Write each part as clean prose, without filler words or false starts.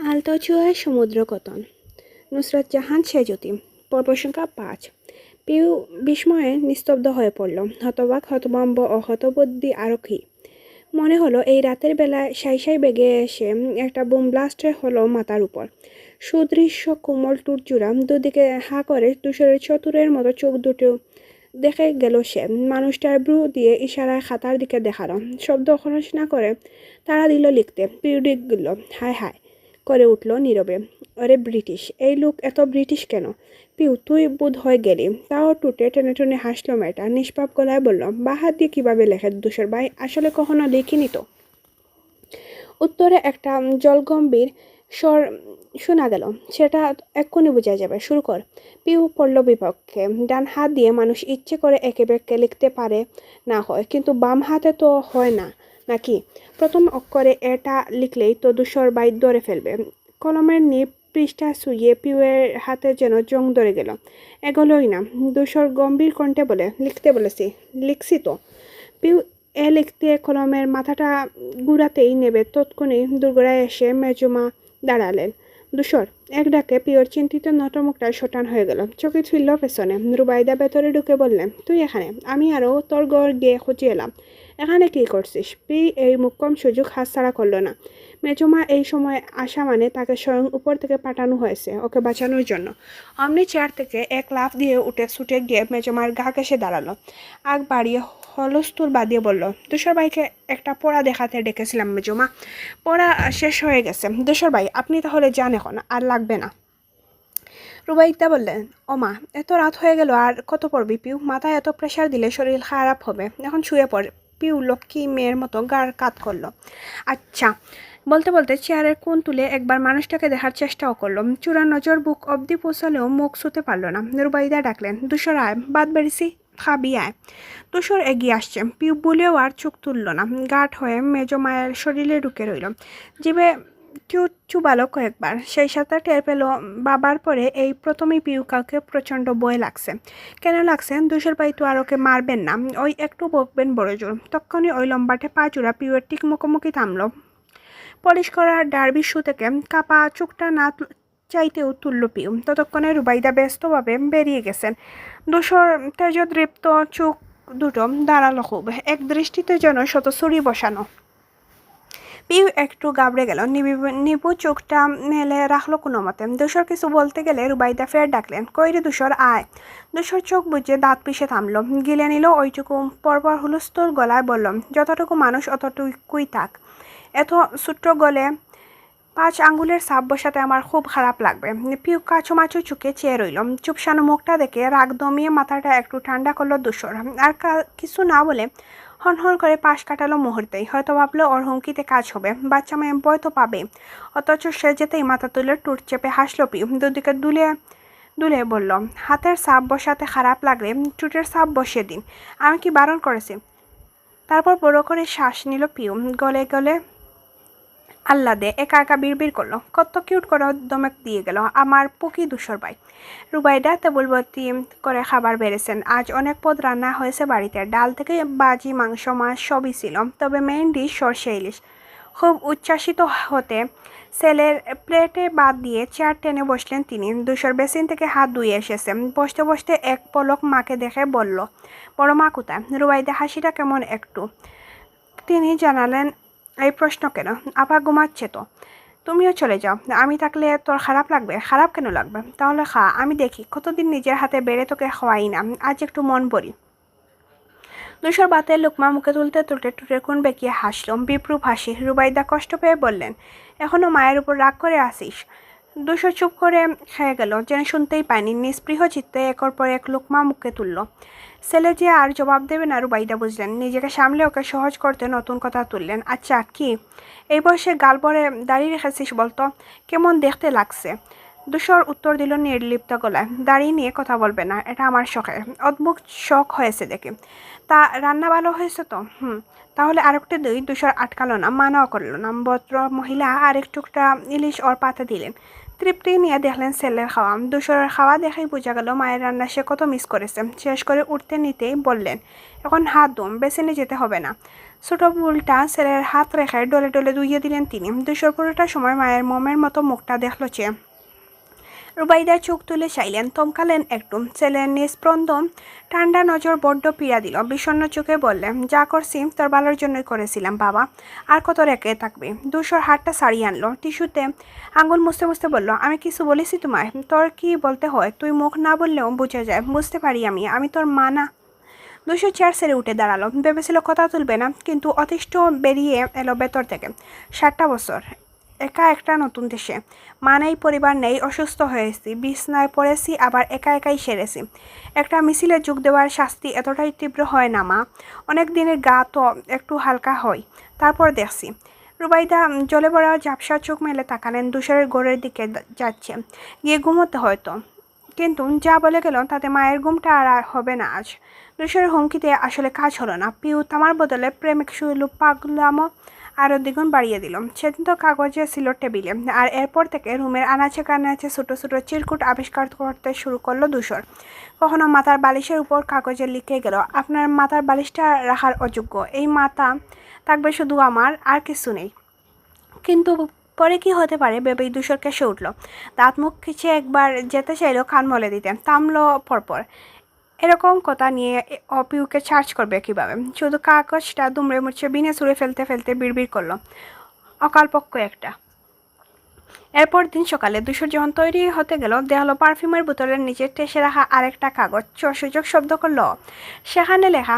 আলতো ছোঁয়ায় সমুদ্র কতন। নুসরাত জাহান সেজুতি। পর্ব সংখ্যা ৫। পিউ বিস্ময়ে নিস্তব্ধ হয়ে পড়ল। হতবাক, হতভম্ব ও হতবুদ্ধি আরোহী মনে হলো এই রাতের বেলায় সাই বেগে এসে একটা বোম ব্লাস্ট হলো মাথার উপর। সুদৃশ্য কোমল টুটজোড়া দুদিকে হা করে তুষারের চতুরের মতো চোখ দুটো দেখে গেল সে। মানুষটার ব্রু দিয়ে ইশারায় খাতার দিকে দেখালো। শব্দ খরচ না করে তারা দিল লিখতে। পিউ ডিগ গেল। হায় হায় করে উঠল নীরবে। ওরে ব্রিটিশ, এই লোক এত ব্রিটিশ কেন? পিউ, তুই বোধ হয়ে গেলি। তাও টুটে টেনে টেনে হাসলো মেয়েটা। নিষ্পাপ গলায় বলল, বা হাত দিয়ে কীভাবে লেখে ধূসর ভাই? আসলে কখনো লিখিনি তো। উত্তরে একটা জলগম্ভীর স্বর শোনা গেল। সেটা এক্ষুনি বোঝা যাবে, শুরু কর। পিউ পড়ল বিপক্ষে। ডান হাত দিয়ে মানুষ ইচ্ছে করে এঁকে বেঁকে লিখতে পারে না হয়, কিন্তু বাম হাতে তো হয় না নাকি? প্রথম অক্ষরে এটা লিখলেই তো ধূসর বাই ধরে ফেলবে। কলমের নিপ পৃষ্ঠা শুয়ে পিউয়ের হাতে যেন জং ধরে গেল। এগোলোই না। ধূসর গম্ভীর কণ্ঠে বলে, লিখতে বলেছি। লিখছি তো। পিউ লিখতে কলমের মাথাটা গুড়াতেই নেবে তৎক্ষণি দুর্গড়ায় এসে মেজমা দাঁড়ালেন। ধূসর, এক ডাকে পিওর চিন্তিত নটমুখটা শটান হয়ে গেল। চোখে ছিল পেছনে। রুবাইদা ভেতরে ঢুকে বললেন, তুই এখানে? আমি আরও তোর ঘর গিয়ে খুঁজে এলাম। এখানে কি করছিস? পি এই মুখ্যম সুযোগ হাতছাড়া করলো না। মেজমা এই সময় আসা মানে তাকে স্বয়ং উপর থেকে পাঠানো হয়েছে ওকে বাঁচানোর জন্য। অমনি চেয়ার থেকে এক লাফ দিয়ে উঠে ছুটে গিয়ে মেজমার গা ঘেঁষে দাঁড়ালো। আগ বাড়িয়ে হলস্তুর বাদিয়ে বলল, ধূসর ভাইকে একটা পড়া দেখাতে ডেকেছিলাম মেজমা। পড়া শেষ হয়ে গেছে। ধূসর ভাই, আপনি তাহলে যান এখন, আর লাগবে না। রুবাইদা বললেন, ওমা, এত রাত হয়ে গেল, আর কত পড়বি পিউ? মাথায় এত প্রেশার দিলে শরীর খারাপ হবে। এখন শুয়ে পড়। পিউ লক্ষ্মী মেয়ের মতো গার কাত করলো। আচ্ছা। বলতে বলতে চেয়ারের কোণ তুলে একবার মানুষটাকে দেখার চেষ্টাও করলো। চূড়া নজর বুক অবধি পৌঁছালেও মুখ ছুতে পারল না। রুবাইদা ডাকলেন, ধূসর আয়, বাদ বেড়েছি, খাবি আয়। ধূসর এগিয়ে আসছে। পিউ বলেও আর চোখ তুলল না। গাঢ় হয়ে মেজমায়ের শরীরে ঢুকে রইল। জিভে চুবালো কয়েকবার। সেই সাথে টের পেল বাবার পরে এই প্রথমেই পিউ কাউকে প্রচণ্ড ভয় লাগছে। কেন লাগছে? ধূসর ভাই তো আর ওকে মারবেন না, ওই একটু বকবেন বড় জোর। তখনই ওই লম্বাটে পা চূড়া পিউয়ের ঠিক মুখোমুখি থামলো। পলিশ করা ডার্বি শু থেকে কাপা চোখটা না চাইতেও তুলল পিউ। ততক্ষণে রুবাইদা ব্যস্তভাবে বেরিয়ে গেছেন। ধূসর তেজদৃপ্ত চোখ দুটো দাঁড়ালো খুব এক দৃষ্টিতে যেন শত ছুরি বসানো। পিউ একটু গাবড়ে গেল। নিবু চোখটা মেলে রাখলো কোনো মতে। ধূসর কিছু বলতে গেলে রুবাইদা ফের ডাকলেন, কই রে ধূসর, আয়। ধূসর চোখ বুঝে দাঁত পিষে থামলো। গিলে নিল ওইটুকু। পরপর হুলস্থুল গলায় বলল, যতটুকু মানুষ অতটুকুই থাক। এত ছোট্ট গলে 5 আঙ্গুলের ছাপ বসাতে আমার খুব খারাপ লাগবে। পিউ কাচুমাচু চুকে চেয়ে রইল। চুপসানো মুখটা দেখে রাগ দমিয়ে মাথাটা একটু ঠান্ডা করলো ধূসর। আর কিছু না বলে হন করে পাশ কাটালো মুহূর্তেই। হয়তো ভাবলো ওর হুমকিতে কাজ হবে, বাচ্চা মেয়ে ভয় তো পাবে। অথচ সে যেতেই মাথা তুলে টুট চেপে হাসলো পিউ। দুদিকে দুলে বলল, হাতের ছাপ বসাতে খারাপ লাগলে টুটের ছাপ বসিয়ে দিন। আমি কি বারণ করেছি? তারপর বড় করে শ্বাস নিল পিউ। গলে গলে আহ্লাদে একা একা বিড়বিড় করলো, কত কিউট করে দমক দিয়ে গেল আমার পুকি ধূসর ভাই। রুবাইদা টেবিল ভর্তি করে খাবার বেড়েছেন। আজ অনেক পদ রান্না হয়েছে বাড়িতে। ডাল থেকে বাজি, মাংস, মাছ সবই ছিল, তবে মেইন ডিশ সর্ষে ইলিশ। খুব উচ্ছ্বাসিত হতে ছেলের প্লেটে বাদ দিয়ে চেয়ার টেনে বসলেন তিনি। ধূসর বেসিন থেকে হাত ধুয়ে এসেছে। বসতে বসতে এক পলক মাকে দেখে বলল, বড় মা কোথায়? রুবাইদা হাসিটা কেমন একটু। তিনি জানালেন, এই প্রশ্ন কেন? আপা ঘুমাচ্ছে তো। তুমিও চলে যাও। আমি থাকলে তোর খারাপ লাগবে? খারাপ কেন লাগবে? তাহলে খা, আমি দেখি। কতদিন নিজের হাতে বেড়ে তোকে খাওয়াই না, আজ একটু মন ভরি। ধূসর বাতের লোকমা মুখে তুলতে তুলতে টুটের কোণ বেঁকিয়ে হাসল। বিপ্রুপ হাসি। রুবাইদা কষ্ট পেয়ে বললেন, এখনো মায়ের উপর রাগ করে আসিস? ধূসর চুপ করে খেয়ে গেল, যেন শুনতেই পায়নি। নিস্পৃহ চিত্তে একর পর এক লোকমা মুখে তুলল। ছেলে যে আর জবাব দেবে না রুবাইদা বুঝলেন। নিজেকে সামলে ওকে সহজ করতে নতুন কথা তুললেন। আচ্ছা, কি এই বয়সে গাল পরে দাঁড়িয়ে রেখেছিস বলতো? কেমন দেখতে লাগছে? দুশোর উত্তর দিল নির্লিপ্ত গলায়, দাঁড়িয়ে নিয়ে কথা বলবে না, এটা আমার শখের। অদ্ভুত শখ হয়েছে দেখে। তা রান্না ভালো হয়েছে তো? তাহলে আরেকটা দই। দুশোর আটকালো না, মানাও করলো না। ভদ্র মহিলা আরেক টুকটা ইলিশ ওর পাতে দিলেন। তৃপ্তি নিয়ে দেখলেন ছেলের খাওয়া। দুশোরের খাওয়া দেখেই বোঝা গেল মায়ের রান্না সে কত মিস করেছে। শেষ করে উঠতে নিতেই বললেন, এখন হাত ধুম, বেসিনে যেতে হবে না। ছোট বুলটা ছেলের হাত রেখে ডলে ডলে ধুইয়ে দিলেন তিনি। দুশোর পুরোটা সময় মায়ের মোমের মতো মুখটা দেখল চেয়ে। রুবাইদা চোখ তুলে চাইলেন, থমকালেন একটু। ছেলের নিস্পন্দন ঠান্ডা নজর বড্ড পীড়া দিল। বিষণ্ণ চোখে বললেন, যা করছি তোর ভালোর জন্যই করেছিলাম বাবা, আর কত রেখে থাকবি। দুশোর হাতটা ছাড়িয়ে আনলো, টিস্যুতে আঙুল মুছতে মুছতে বলল, আমি কিছু বলেছি তোমায়? তোর কি বলতে হয়? তুই মুখ না বললেও বোঝা যায়, বুঝতে পারি আমি তোর মা না। দুশো চেয়ার ছেড়ে উঠে দাঁড়ালো। ভেবেছিল কথা তুলবে না, কিন্তু অতিষ্ঠ বেরিয়ে এলো ভেতর থেকে। 7টা বছর একা একটা নতুন দেশে, মা নেই, পরিবার নেই, অসুস্থ হয়েছি, বিছনায় পড়েছি, আবার একা একাই সেরেছি। একটা মিছিলে যোগ দেওয়ার শাস্তি এতটাই তীব্র হয় না মা? অনেক দিনের গা তো একটু হালকা হয়, তারপর দেখছি। রুবাইদা জলে ভরা ঝাপসা চোখ মেলে তাকালেন। দুশোরের ঘরের দিকে যাচ্ছে, গিয়ে ঘুমোতে হয়তো, কিন্তু যা বলে গেল তাতে মায়ের ঘুমটা আর হবে না আজ। দুশোর হুমকিতে আসলে কাজ হলো না। পিউ তামার বদলে প্রেমিক শুইলু পাগলামো আরও দ্বিগুণ বাড়িয়ে দিল। সেদিন তো কাগজে ছিল টেবিলে, আর এরপর থেকে রুমের আনাচে কানাচে ছোটো ছোটো চিরকুট আবিষ্কার করতে শুরু করলো দুশোর। কখনো মাথার বালিশের উপর কাগজে লিখে গেল, আপনার মাথার বালিশটা রাখার অযোগ্য, এই মাথা থাকবে শুধু আমার, আর কিছু নেই। কিন্তু পরে কি হতে পারে ভেবেই দুশোর কেসে উঠল। দাঁত মুখ খিচে একবার যেতে চাইলো কান মলে দিতে, থামলো পরপর। এরকম কথা নিয়ে অপিউকে চার্জ করবে কিভাবে? শুধু কাগজটা দুমড়ে মুচড়ে বিনে ছুঁড়ে ফেলতে ফেলতে বিড়বিড় করলো, অকালপক্ষ একটা। এরপর দিন সকালে দুশোর যখন তৈরি হতে গেল, দেখালো পারফিউমের বোতলের নিচে টেসে রাখা আরেকটা কাগজ। সুযোগ শব্দ করলো, সেখানে লেখা,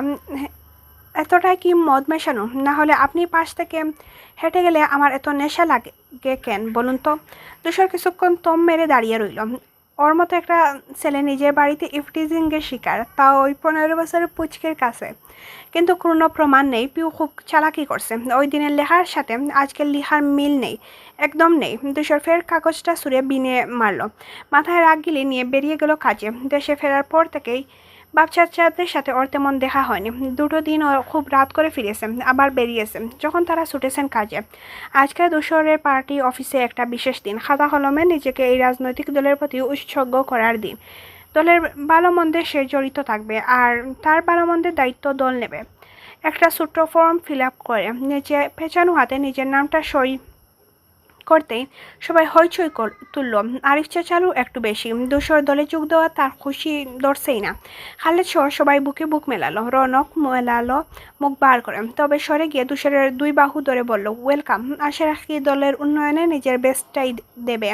এতটাই কি মদ মেশানো? না হলে আপনি পাশ থেকে হেঁটে গেলে আমার এত নেশা লাগে কেন বলুন তো? দুশোর কিছুক্ষণ তম মেরে দাঁড়িয়ে রইল। ওর মতো একটা ছেলে নিজের বাড়িতে ইফটিজিংয়ের শিকার, তাও ওই 15 বছরের পুচকের কাছে। কিন্তু কোনো প্রমাণ নেই। পিউ খুব চালাকি করছে। ওই দিনের লেখার সাথে আজকের লেখার মিল নেই, একদম নেই। দুশোর ফের কাগজটা ছুঁড়ে বিনে মারল। মাথায় রাগ গিলে নিয়ে বেরিয়ে গেল কাজে। দেশে ফেরার পর থেকেই বাচ্চাদের সাথে ওর তেমন দেখা হয়নি। 2টো দিন ও খুব রাত করে ফিরেছে, আবার বেরিয়েছে যখন তারা ছুটেছেন কাজে। আজকে দুশোরের পার্টি অফিসে একটা বিশেষ দিন। খাতা কলমে নিজেকে এই রাজনৈতিক দলের প্রতি উৎসর্গ করার দিন। দলের ভালো মন্দে সে জড়িত থাকবে, আর তার ভালো মন্দের দায়িত্ব দল নেবে। একটা ছোট্ট ফর্ম ফিল আপ করে নিচে পেঁচানো হাতে নিজের নামটা সই করতেই সবাই হইচই তুলল। আরিফ চেঁচালো একটু বেশি। দুশোর দলে যোগ দেওয়া তার খুশি ধরছেই না। খালেদ সহ সবাই বুকে বুক মেলালো। রনক মেলালো মুখ বার করে, তবে সরে গিয়ে দুশোরের 2 বাহু ধরে বলল, ওয়েলকাম। আশা রাখি দলের উন্নয়নে নিজের বেস্টটাই দেবে।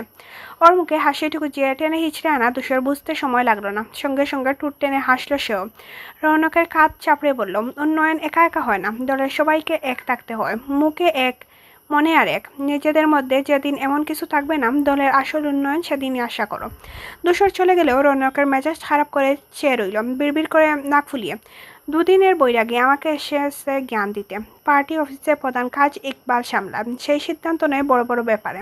ওর মুখে হাসিটুকু যে টেনে হিচড়ে আনা দুশোর বুঝতে সময় লাগলো না। সঙ্গে সঙ্গে টুট টেনে হাসলো সেও। রৌনকের কাঁধ চাপড়ে বলল, উন্নয়ন একা একা হয় না, দলের সবাইকে এক থাকতে হয়। মুখে এক, মনে আর এক। নিজেদের মধ্যে যেদিন এমন কিছু থাকবে না, দলের আসল উন্নয়ন সেদিনই আশা করো। দুশোর চলে গেলেও রৌনকের মেজাজ খারাপ করে চেয়ে রইল, বিড়বিড় করে নাক ফুলিয়ে। 2 দিনের বৈরাগী আমাকে এসেছে জ্ঞান দিতে। পার্টি অফিসের প্রধান কাজ ইকবাল সামলান, সেই সিদ্ধান্ত নেয় বড় বড় ব্যাপারে।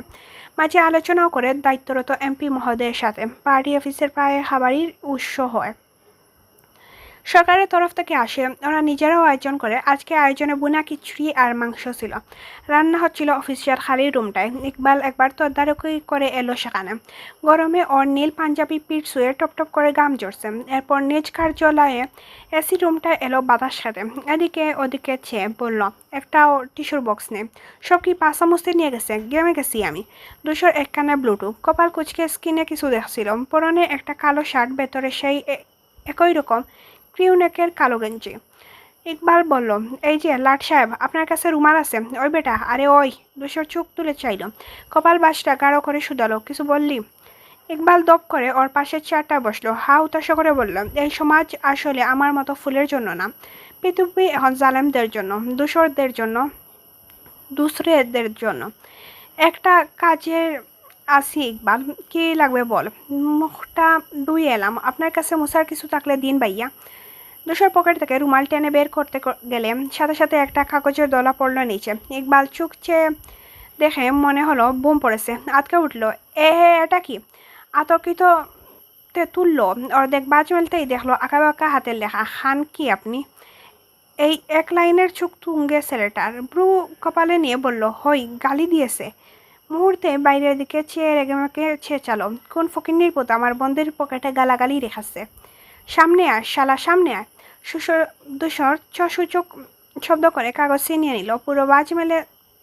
মাঝে আলোচনাও করে দায়িত্বরত এমপি মহোদয়ের সাথে। পার্টি অফিসের প্রায় খাবারই উৎস হয়, সরকারের তরফ থেকে আসে, ওরা নিজেরাও আয়োজন করে। আজকে আয়োজনে বুনা খিচুড়ি আর মাংস ছিল। রান্না হচ্ছিল অফিসিয়াল খালি রুমটায়। ইকবাল একবার তদারকি করে এলো সেখানে। গরমে ওর নীল পাঞ্জাবি পিঠ শুয়ে টপ টপ করে ঘাম ঝরছে। এরপর নিজ কার্যালয়ে এসি রুমটা এলো বাতাস খেতে। এদিকে ওদিকে চেয়ে বলল, একটাও টিস্যুর বক্স নেই। সব কি পাশামস্তি নিয়ে গেছে? গেমে গেছি আমি। দুশোর এক কানে ব্লুটুথ, কপাল কুচকে স্কিনে কিছু দেখছিল। পরনে একটা কালো শার্ট, ভেতরে সেই একই রকম ক্রিউনেকের কালো গেঞ্জি। ইকবাল বলল, এই যে লাট সাহেব, আপনার কাছে রুমাল আছে? ওই বেটা, আরে ওই। দুশোর চোখ তুলে চাইল, কপাল বাসটা গাঢ় করে শুধালো, কিছু বললি? ইকবাল দপ করে ওর পাশের চেয়ারটা বসলো। হা উতাশা করে বলল, এই সমাজ আসলে আমার মতো ফুলের জন্য না, পৃথিবী এখন জালেমদের জন্য, দূষরদের জন্য, দুসরেদের জন্য। একটা কাজের আছি ইকবাল, কি লাগবে বল। মুখটা ধুয়ে এলাম, আপনার কাছে মুসার কিছু থাকলে দিন ভাইয়া। দুশোর পকেট থেকে রুমাল টেনে বের করতে গেলে সাথে সাথে একটা কাগজের দলা পড়লো নিচে। ইকবাল চোখ চেয়ে দেখে মনে হলো বোম পড়েছে। আটকে উঠলো, এটা কি? আতর্কিত তে তুললো। অর্ধেক বাজ মেলতেই দেখলো আঁকা বাঁকা হাতের লেখা, খান কি আপনি? এই এক লাইনের চোখ তুঙ্গে ছেলেটার ব্রু কপালে নিয়ে বলল, হই গালি দিয়েছে। মুহূর্তে বাইরের দিকে চেয়ে রেগেমেকে চেঁচালো, কোন ফকিন্নির পুত আমার বন্ধের পকেটে গালাগালি রেখাচ্ছে। সামনে আয় শালা, সামনে আয়। দুশোর চসূচক শব্দ করে কাগজ ছিনিয়ে নিল। পুরো বাজ মেলে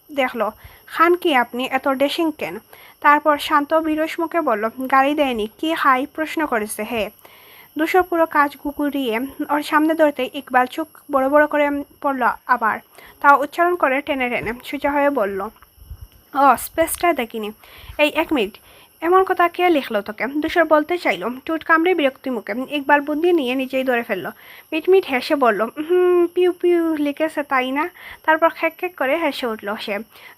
দেখলো, খান কি আপনি, এত ডেসিং কেন? তারপর শান্ত বিরস মুখে বলল, গালি দেয়নি, কি হাই প্রশ্ন করেছে হে? দুশোর পুরো কাজ গুগুরিয়ে ওর সামনে ধরতে ইকবাল চোখ বড় বড় করে পড়ল আবার, তাও উচ্চারণ করে টেনে টেনে সোজা হয়ে বলল, ও স্পেসটা দেখিনি। এই এক মিনিট, এমন কথা কে লিখলো তোকে? দুশোর বলতে চাইল, টুট কামড়ে বিরক্তি মুখে। ইকবাল বুদ্ধি নিয়ে নিজেই ধরে ফেললো। মিটমিট হেসে বলল, পিউ পিউ লিখেছে তাই না? তারপর খেক খেক করে হেসে উঠল সে।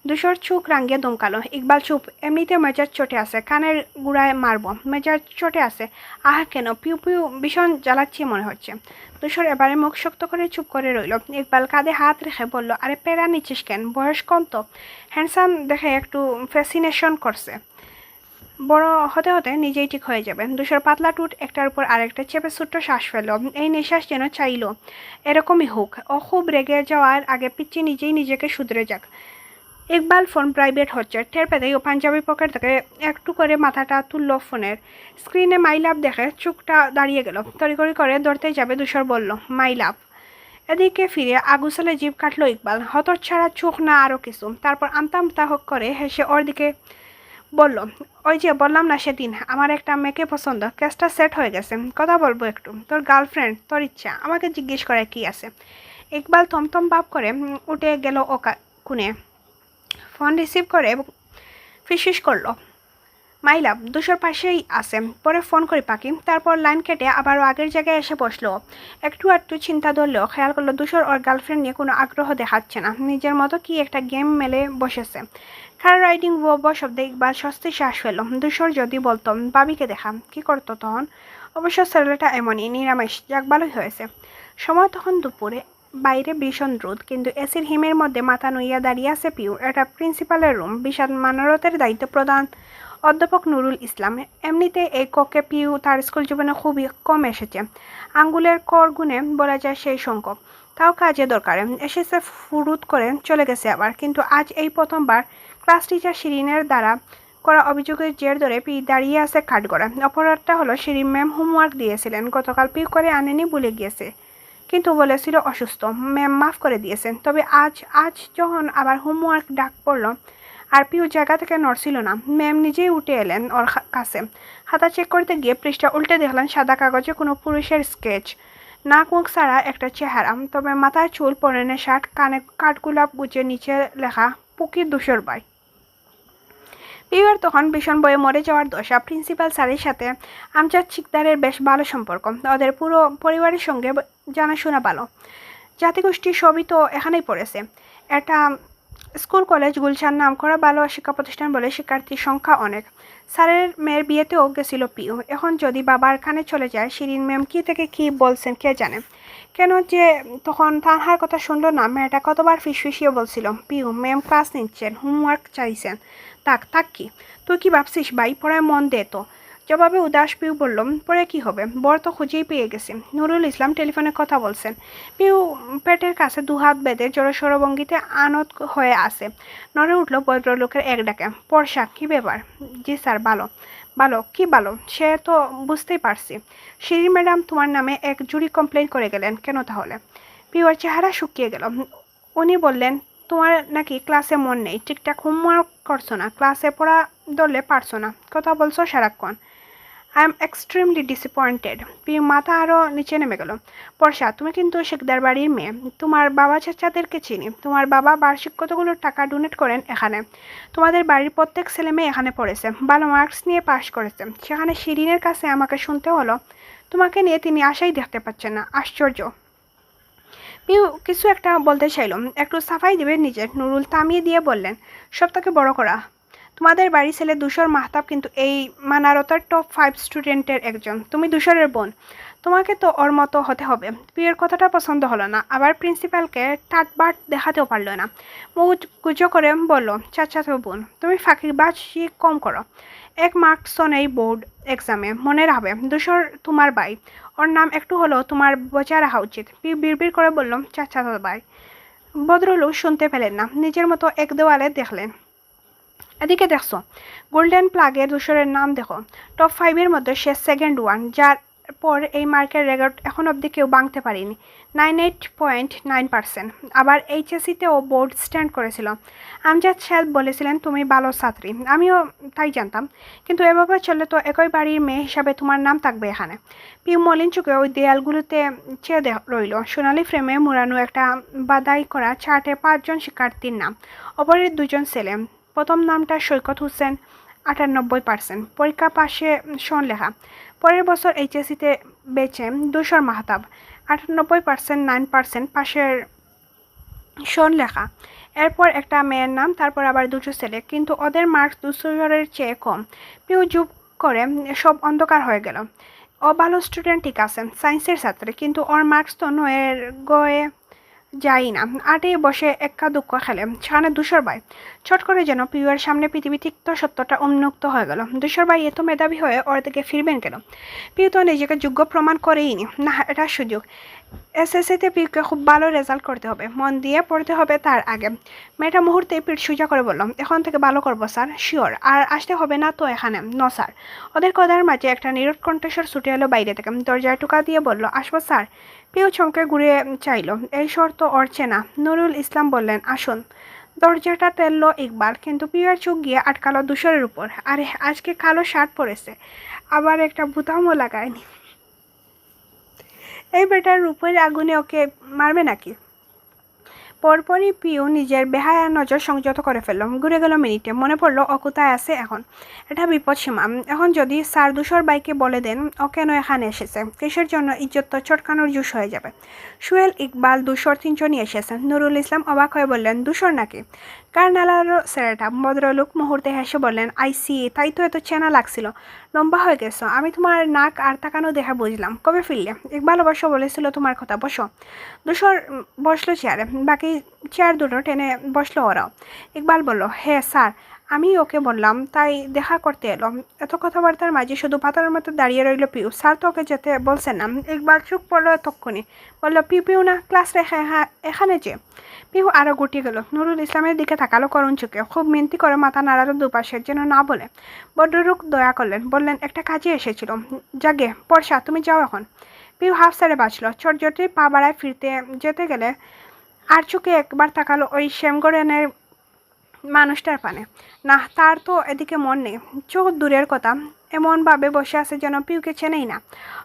দুশোর চোখ রাঙিয়ে দমকালো। ইকবাল চুপ, এমনিতে মেজাজ চটে আছে, কানের গুড়ায় মারবো, মেজাজ চটে আছে। আহ কেন, পিউ পিউ ভীষণ জ্বালাচ্ছি মনে হচ্ছে। দুশোর এবারে মুখ শক্ত করে চুপ করে রইল। ইকবাল কাঁধে হাত রেখে বলল, আরে পেরা নিচ্ছিস কেন, বয়স কম তো। হ্যান্ডসাম দেখে একটু ফ্যাসিনেশন করছে, বড় হতে হতে নিজেই ঠিক হয়ে যাবে। দুশোর পাতলা টুট একটার উপর আরেকটা চেপে ছোট্ট শ্বাস ফেলল। এই নিঃশ্বাস যেন চাইল এরকমই হোক। ও খুব রেগে যাওয়ার আগে পিচ্ছি নিজেই নিজেকে শুধরে যাক। ইকবাল ফোন প্রাইভেট হচ্ছে টের পেতেই ও পাঞ্জাবি পকেট থেকে একটু করে মাথাটা তুলল ফোনের। স্ক্রিনে মাই লাভ দেখে চোখটা দাঁড়িয়ে গেল। তড়িঘড়ি করে ধরতে যাবে দুশোর বলল, মাই লাভ। এদিকে ফিরে আগুসালে জিভ কাটলো ইকবাল, হতচ্ছাড়া চোখ না আরও কিছু। তারপর আমতা আমতা হক করে হেসে ওর দিকে বলল, ওই যে বললাম না সেদিন আমার একটা মেয়েকে পছন্দ, কেসটা সেট হয়ে গেছে, কথা বলবো একটু। তোর গার্লফ্রেন্ড, তোর ইচ্ছা, আমাকে জিজ্ঞেস করে কি আছে। ইকবাল থমথম ভাব করে উঠে গেল ও কোণে, ফোন রিসিভ করে ফিসফিস করলো, মাই লাভ, দুশোর পাশেই আছে, পরে ফোন করি পাখি। তারপর লাইন কেটে আবারও আগের জায়গায় এসে বসলো। একটু একটু চিন্তা ধরলেও খেয়াল করলো দুশোর ওর গার্লফ্রেন্ড নিয়ে কোনো আগ্রহ দেখাচ্ছে না, নিজের মতো কি একটা গেম মেলে বসেছে। কার রাইডিং শব্দে ইকবাল স্বস্তি শ্বাস ফেলল। দুশোর যদি বলতো বাবিকে দেখা, কি করতো তখন? অবশ্য ছেলেটা এমনই নিরামিষ, যাক ভালোই হয়েছে। সময় তখন দুপুরে, বাইরে ভীষণ রোদ, কিন্তু এসির হিমের মধ্যে মাথা নুইয়া দাঁড়িয়ে আছে পিউ। এটা প্রিন্সিপালের রুম, বিষাদ মানরতের দায়িত্ব প্রদান অধ্যাপক নুরুল ইসলাম। এমনিতে এই কক্ষে পিউ তার স্কুল জীবনে খুবই কম এসেছে, আঙ্গুলের কর গুণে বলা যায় সেই সংখ্যক। তাও কাজে দরকারে এসেছে, ফুরুত করে চলে গেছে আবার। কিন্তু আজ এই প্রথমবার ক্লাস টিচার শিরিনের দ্বারা করা অভিযোগের জের ধরে পি দাঁড়িয়ে আছে কাঠগড়ায়। অপরাধটা হলো শিরিন ম্যাম হোমওয়ার্ক দিয়েছিলেন, গতকাল পিউ করে আনেনি, ভুলে গিয়েছে, কিন্তু বলেছিল অসুস্থ। ম্যাম মাফ করে দিয়েছেন। তবে আজ যখন আবার হোমওয়ার্ক ডাক পড়ল আর পিউ জায়গা থেকে নড়ছিল না, ম্যাম নিজেই উঠে এলেন ওর কাছে। খাতা চেক করতে গিয়ে পৃষ্ঠা উল্টে দেখলেন সাদা কাগজে কোনো পুরুষের স্কেচ, নাক মুখ ছাড়া একটা চেহারা, তবে মাথায় চুল, পরনে শার্ট, কানে কাঠগোলাপ গুজে, নিচে লেখা পুকি দুশোর ভাই। পিউয়ের তখন ভীষণ বয়ে মরে যাওয়ার দশা। প্রিন্সিপাল স্যারের সাথে আমজাদ শিকদারের বেশ ভালো সম্পর্ক, ওদের পুরো পরিবারের সঙ্গে জানাশোনা ভালো, জাতিগোষ্ঠী সবই তো এখানেই পড়েছে। এটা স্কুল কলেজ গুলশান নাম করা ভালো শিক্ষা প্রতিষ্ঠান বলে শিক্ষার্থীর সংখ্যা অনেক। স্যারের মেয়ের বিয়েতেও গেছিল পিউ। এখন যদি বাবার কানে চলে যায়, শিরিন ম্যাম কী থেকে কী বলছেন কে জানে। কেন যে তখন তানহার কথা শুনলো না, মেয়েটা কতবার ফিসফিসিয়ে বলছিল, পিউ ম্যাম ক্লাস নিচ্ছেন, হোমওয়ার্ক চাইছেন, থাক কি, তুই কি ভাবছিস ভাই, পড়ায় মন দে তো। জবাবে উদাস পিউ বলল, পরে কি হবে, বর তো খুঁজেই পেয়ে গেছি। নুরুল ইসলাম টেলিফোনে কথা বলছেন। পিউ পেটের কাছে দুহাত বেঁধে জড়সড় ভঙ্গিতে আনত হয়ে আসে। নড়ে উঠল ভদ্রলোকের এক ডাকে, পর্ষা কী ব্যাপার? জি স্যার, ভালো। ভালো কি ভালো, সে তো বুঝতেই পারছি। শিরিন ম্যাডাম তোমার নামে এক জুরি কমপ্লেন করে গেলেন, কেন তাহলে? পিউর চেহারা শুকিয়ে গেল। উনি বললেন তোমার নাকি ক্লাসে মন নেই, ঠিকঠাক হোমওয়ার্ক করছো না, ক্লাসে পড়া ধরলে পারছো না, কথা বলছো সারাক্ষণ। I am extremely disappointed. Piu মাথা আরও নিচে নেমে গেল। বর্ষা, তুমি কিন্তু শিকদার বাড়ির মেয়ে, তোমার বাবা চাচাদেরকে চিনি। তোমার বাবা বার্ষিক কতগুলো টাকা ডোনেট করেন এখানে। তোমাদের বাড়ির প্রত্যেক ছেলে মেয়ে এখানে পড়েছে, ভালো মার্কস নিয়ে পাশ করেছে। সেখানে শিরিনের কাছে আমাকে শুনতে হলো তোমাকে নিয়ে তিনি আশাই দেখতে পাচ্ছেন না। আশ্চর্য। পিউ কিছু একটা বলতে চাইল, একটু সাফাই দেবে নিজের। নুরুল থামিয়ে দিয়ে বললেন, সব থেকে বড় করা, তোমাদের বাড়ি ছেলে দুশোর মাহতাব কিন্তু এই মানারতার টপ 5 স্টুডেন্টের একজন। তুমি দুশোরের বোন, তোমাকে তো ওর মতো হতে হবে। পিউর কথাটা পছন্দ হলো না, আবার প্রিন্সিপালকে টাটবাট দেখাতেও পারলো না। মুখ গুজো করে বলল, চাচাতো বোন, তুমি ফাঁকিবাজি কম করো। 1 মার্কসও নেই বোর্ড এক্সামে, মনে রাখবে। দোসর তোমার ভাই, ওর নাম একটু হলেও তোমার বজায় রাখা উচিত। পিউ বিড়বিড় করে বলল, চাচাতো ভাই। ভদ্রলোক শুনতে পেলেন না, নিজের মতো এক দেওয়ালে দেখলেন। এদিকে দেখছো, গোল্ডেন প্লাগের দূষরের নাম দেখো। টপ 5-এর মধ্যে সে সেকেন্ড ওয়ান, যার পর এই মার্কের রেকর্ড এখন অবধি কেউ ভাঙতে পারেনি। 98.9%। আবার এইচএসসিতেও বোর্ড স্ট্যান্ড করেছিল। আমজাদ সাহেব বলেছিলেন তুমি ভালো ছাত্রী, আমিও তাই জানতাম, কিন্তু এভাবে চললে তো একই বাড়ির মেয়ে হিসাবে তোমার নাম থাকবে এখানে। পিউ মলিন চোখে ওই দেয়ালগুলোতে চেয়ে রইল। সোনালি ফ্রেমে মোড়ানো একটা বাদাই করা চার্টে 5 জন শিক্ষার্থীর নাম, অপরের 2 জন ছেলে। প্রথম নামটা সৈকত হোসেন, 98%, পরীক্ষা পাশে সন লেখা। পরের বছর এইচএসসিতে বেচে দূষর মাহতাব, 98%, 9%, পাশের সন লেখা। এরপর একটা মেয়ের নাম, তারপর আবার 2 ছেলে, কিন্তু ওদের মার্কস দূষরের চেয়ে কম। পিউ চুপ করে, সব অন্ধকার হয়ে গেল। ও ভালো স্টুডেন্ট ঠিক আছে, সায়েন্সের ছাত্রী, কিন্তু ওর মার্কস তো নয়ের গয়ে যাই না। আটে বসে একা দুঃখ খেলে। সেখানে দূষর ভাই। ছট করে যেন পিউয়ের সামনে পৃথিবী তিক্ত সত্যটা উন্মুক্ত হয়ে গেল। দূষর ভাই এত মেধাবী হয়ে ওর দিকে ফিরবেন কেন? পিউ তো নিজেকে যোগ্য প্রমাণ করেই নি। না, এটা সুযোগ। এসএসসিতে পিউকে খুব ভালো রেজাল্ট করতে হবে, মন দিয়ে পড়তে হবে তার আগে। মেয়েটা মুহূর্তে পিঠ সোজা করে বলল, এখন থেকে ভালো করবো স্যার, শিওর। আর আসতে হবে না তো এখানে? ন স্যার। ওদের কথার মাঝে একটা নীরব কণ্ঠস্বর ছুটে এলো বাইরে থেকে। দরজায় টোকা দিয়ে বলল, আসবো স্যার? পিউ চমকে ঘুরে চাইল। এই স্বর তো ওর চেনা। নুরুল ইসলাম বললেন, আসুন। দরজাটা টেলল ইকবাল, কিন্তু পিউয়ের চোখ গিয়ে আটকালো দূষরের উপর। আরে, আজকে কালো শার্ট পরেছে, আবার একটা বুতামও লাগায়নি। এই বেটার রূপের আগুনে ওকে মারবে নাকি? পরপরই পিউ নিজের বেহায়া নজর সংযত করে ফেলল। ঘুরে গেল মিনিটে, মনে পড়লো ও কোথায় আছে এখন। এটা বিপদসীমা। এখন যদি স্যার দূষর বাইকে বলে দেন ও কেন এখানে এসেছে, কিসের জন্য, ইজ্জত তো চটকানোর জুস হয়ে যাবে। সুয়েল, ইকবাল, দূষর 3 জনই এসেছেন। নুরুল ইসলাম অবাক হয়ে বললেন, দূষর নাকি? কার্নালারও ছেলেটা। ভদ্রলোক মুহূর্তে হেসে বললেন, আইসি, তাই তো এত চেনা লাগছিল। লম্বা হয়ে গেছো, আমি তোমার নাক আর তাকানো দেখে বুঝলাম। কবে ফিরলে? ইকবাল অবশ্য বলেছিল তোমার কথা। বসো। দূষর বসলো চেয়ারে, বাকি চেয়ার দুটো টেনে বসলো ওরাও। ইকবাল বলল, হ্যাঁ স্যার, আমি ওকে বললাম, তাই দেখা করতে এলো। এত কথাবার্তার মাঝে শুধু পাথরের মতো দাঁড়িয়ে রইল পিউ। স্যার তো ওকে যেতে বলছেন না। ইকবাল চুপ পড়লো তক্ষুনি, বলল, পিউ না, ক্লাস রেখে এখানে যে। পিউ আরও গুটিয়ে গেল। নুরুল ইসলামের দিকে তাকালো করুণ চোখে, খুব মিনতি করে মাথা নাড়ালো দুপাশে, যেন না বলে। বড্ডরূপ দয়া করলেন, বললেন, একটা কাজে এসেছিল। জাগে পর্ষা, তুমি যাও এখন। পিউ হাফ সারে বাঁচল। চটজটি পা বাড়ায় ফিরতে যেতে গেলে আর চোখে একবার তাকালো ওই শ্যামগড়েনের মানুষটার পানে। না, তার তো এদিকে মন নেই। চোখ দূরের কথা, এমনভাবে বসে আছে যেন পিউকে চেনেই না।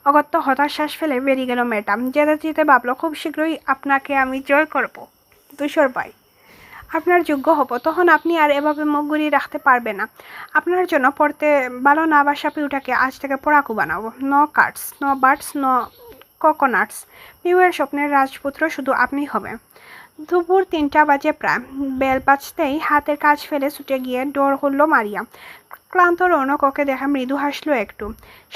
অগত্য হতাশ শ্বাস ফেলে বেরিয়ে গেল মেয়েটা। যেতে যেতে ভাবলো, খুব শীঘ্রই আপনাকে আমি জয় করব দূষর ভাই। আপনার যোগ্য হব, তখন আপনি আর এভাবে মুখ ঘুরিয়ে রাখতে পারবে না। আপনার জন্য পড়তে ভালো না বাসা পিউটাকে আজ থেকে পড়াকু বানাবো। No cards, no birds, no coconuts. পিউয়ের স্বপ্নের রাজপুত্র শুধু আপনি হবে। দুপুর 3টা বাজে প্রায়। বেল বাজতেই হাতের কাজ ফেলে ছুটে গিয়ে ডোর খুলল মারিয়া। ক্লান্ত রৌনক ওকে দেখে মৃদু হাসলো একটু।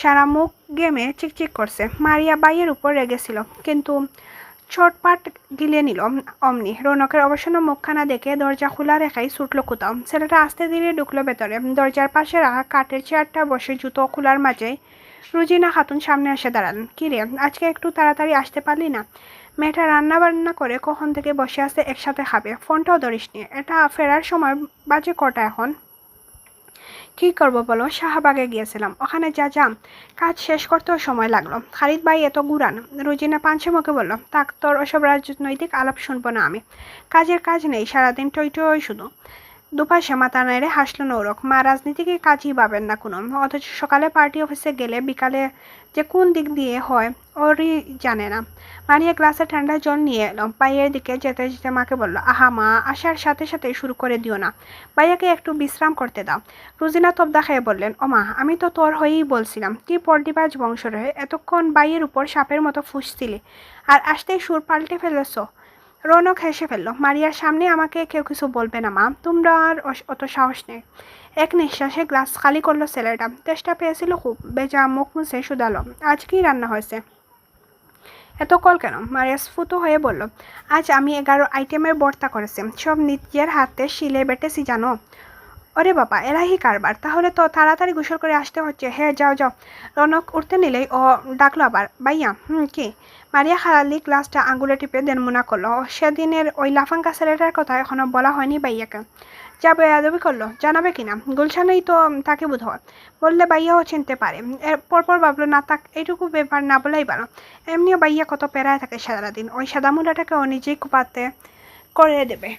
সারা মুখ গেমে চিকচিক করছে। মারিয়া বাইয়ের উপর রেগেছিল, কিন্তু চটপাট গিলে নিল অমনি। রৌনকের অবসন্ন মুখখানা দেখে দরজা খোলা রেখাই ছুটল কোথাও। ছেলেটা আস্তে ধীরে ঢুকলো ভেতরে। দরজার পাশে রাখা কাঠের চেয়ারটা বসে জুতো খোলার মাঝে রুজিনা খাতুন সামনে এসে দাঁড়ালেন। কিরে, আজকে একটু তাড়াতাড়ি আসতে পারলি না? মেয়েটা রান্না বান্না করে কখন থেকে বসে আছে, একসাথে খাবে, ফোনটাও ধরিস নি। এটা ফেরার সময় বাজে কটা এখন? কী করবো বলো, শাহবাগে গিয়েছিলাম, ওখানে যা যাম, কাজ শেষ করতেও সময় লাগলো। খালিদ ভাই এত গুড়ান। রুজিনা পাঞ্চে মুখে বলল, তাক, তোর ওসব রাজনৈতিক আলাপ শুনবো না আমি। কাজের কাজ নেই, সারাদিন টই টই শুধু। দুপাশে মাথা নেড়ে হাসলো নৌরক। মা রাজনীতিকে কাজই পাবেন না কোনো, অথচ সকালে পার্টি অফিসে গেলে বিকালে যে কোন দিক দিয়ে হয় ওরই জানে না। মারিয়া গ্লাসে ঠান্ডা জল নিয়ে এলো। বাইয়ের দিকে যেতে যেতে মাকে বলল, আহা মা, আসার সাথে সাথে শুরু করে দিও না, ভাইয়াকে একটু বিশ্রাম করতে দাও। রুজিনা তবদা খেয়ে বললেন, ও মা, আমি তো তোর হয়েই বলছিলাম, কি পর্দিবাজ বংশ রয়ে এতক্ষণ বাইয়ের উপর সাপের মতো ফুসছিলি, আর আসতেই সুর পাল্টে ফেলেছ। রৌনক হেসে ফেলল। মারিয়ার সামনে আমাকে কেউ কিছু বলবে না মা, তোমরা আর অত সাহস নেই। এক নিঃশ্বাসে গ্লাস খালি করলো ছেলেটা। তেষ্টা পেয়েছিল খুব। বেজা মুখ মুছে শুধালো, আজ কি রান্না হয়েছে? এত কল কেন? মারিয়া স্ফুত হয়ে বলল, আজ আমি 11 আইটেমের ভর্তা করেছি, সব নিজের হাতে শিলে বেটেছি জানো। ওরে বাবা, এলাহি কারবার, তাহলে তো তাড়াতাড়ি গোসল করে আসতে হচ্ছে। হ্যাঁ যাও যাও। রনক উঠতে নিলেই ও ডাকলো আবার, ভাইয়া। কি? মারিয়া খালি গ্লাসটা আঙুলে টিপে দেনমুনা করলো। সেদিনের ওই লাফাঙ্কা ছেলেটার কথা এখনো বলা হয়নি ভাইয়াকে। যা বেয়াদবি করলো, জানাবে কিনা? গুলশানেই তো তাকে বোধ হয়, বললে ভাইয়াও চিনতে পারে। পরপর ভাবলো, না তাক এইটুকু ব্যাপার না বলেই ভালো। এমনিও ভাইয়া কত পেরায় থাকে সারাদিন, ওই সাদা মুলাটাকে ও নিজেই কুপাতে করে দেবে।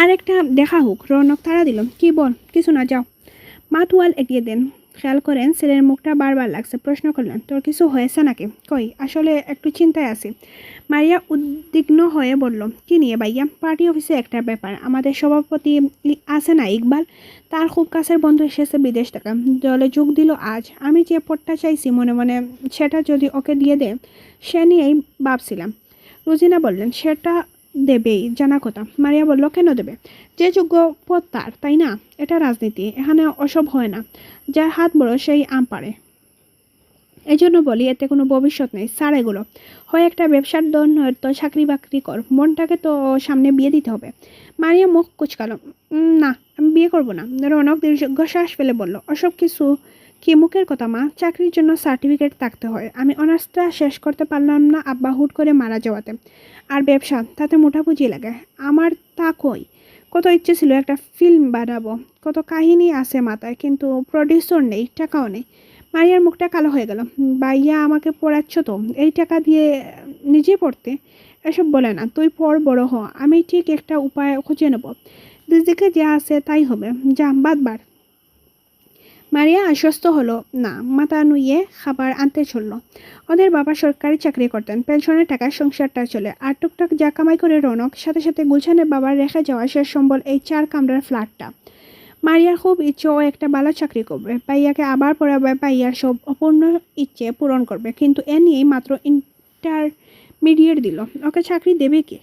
আরেকটা দেখা হোক। রৌনক তাড়া দিল, কি বল? কিছু না, যাও। মা তোয়াল এগিয়ে দেন, খেয়াল করেন ছেলের মুখটা বারবার লাগছে। প্রশ্ন করলেন, তোর কিছু হয়েছে নাকি? কই, আসলে একটু চিন্তায় আছি। মারিয়া উদ্বিগ্ন হয়ে বলল, কি নিয়ে ভাইয়া? পার্টি অফিসে একটা ব্যাপার। আমাদের সভাপতি আছে না ইকবাল, তার খুব কাছের বন্ধু এসেছে বিদেশ থেকে, দলে যোগ দিল আজ। আমি যে পদটা চাইছি মনে মনে, সেটা যদি ওকে দিয়ে দে, সে নিয়েই ভাবছিলাম। রুজিনা বললেন, সেটা দেবেই, জানা কথা। মারিয়া বলল, কেন দেবে? যে যোগ্য পদ তার, তাই না? এটা রাজনীতি, এখানে ওসব হয় না। যার হাত বড় সেই আম পারে। এই জন্য বলি, এতে কোনো ভবিষ্যৎ নেই। স্যার, এগুলো হয় একটা ব্যবসার দল, নয়তো চাকরি বাকরি কর। মনটাকে তো সামনে বিয়ে দিতে হবে। মারিয়া মুখ কুচকালো, না, আমি বিয়ে করব না। রৌনক দীর্ঘশ্বাস ফেলে বলল, ওসব কিছু কি মুখের কথা মা? চাকরির জন্য সার্টিফিকেট থাকতে হয়। আমি অনার্সটা শেষ করতে পারলাম না আব্বা হুট করে মারা যাওয়াতে। আর ব্যবসা, তাতে মোটা পুঁজি লাগে। আমার তা কই? কত ইচ্ছে ছিল একটা ফিল্ম বানাবো, কত কাহিনী আছে মাথায়, কিন্তু প্রডিউসার নেই, টাকাও নেই। মারিয়ার মুখটা কালো হয়ে গেল। ভাইয়া আমাকে পড়াচ্ছ তো, এই টাকা দিয়ে নিজে পড়তে? এসব বলে না, তুই পড়, বড় হ, আমি ঠিক একটা উপায় খুঁজে নেব। দিদিকে যা আছে তাই হবে, যা বাদ বার। মারিয়া আশ্বস্ত হলো না, মাথা নুইয়ে খাবার আনতে চলল। ওদের বাবা সরকারি চাকরি করতেন, পেনশনের টাকায় সংসারটা চলে। আর টুকটাক যা কামাই করে রৌনক, সাথে সাথে গুলশানের বাবার রেখে যাওয়া শেষ সম্বল এই 4 কামরার ফ্ল্যাটটা। মারিয়ার খুব ইচ্ছে ও একটা ভালো চাকরি করবে, পাইয়াকে আবার পড়াবে, পাইয়ার সব অপূর্ণ ইচ্ছে পূরণ করবে। কিন্তু এ নিয়েই মাত্র ইন্টারমিডিয়েট দিল, ওকে চাকরি দেবে কি?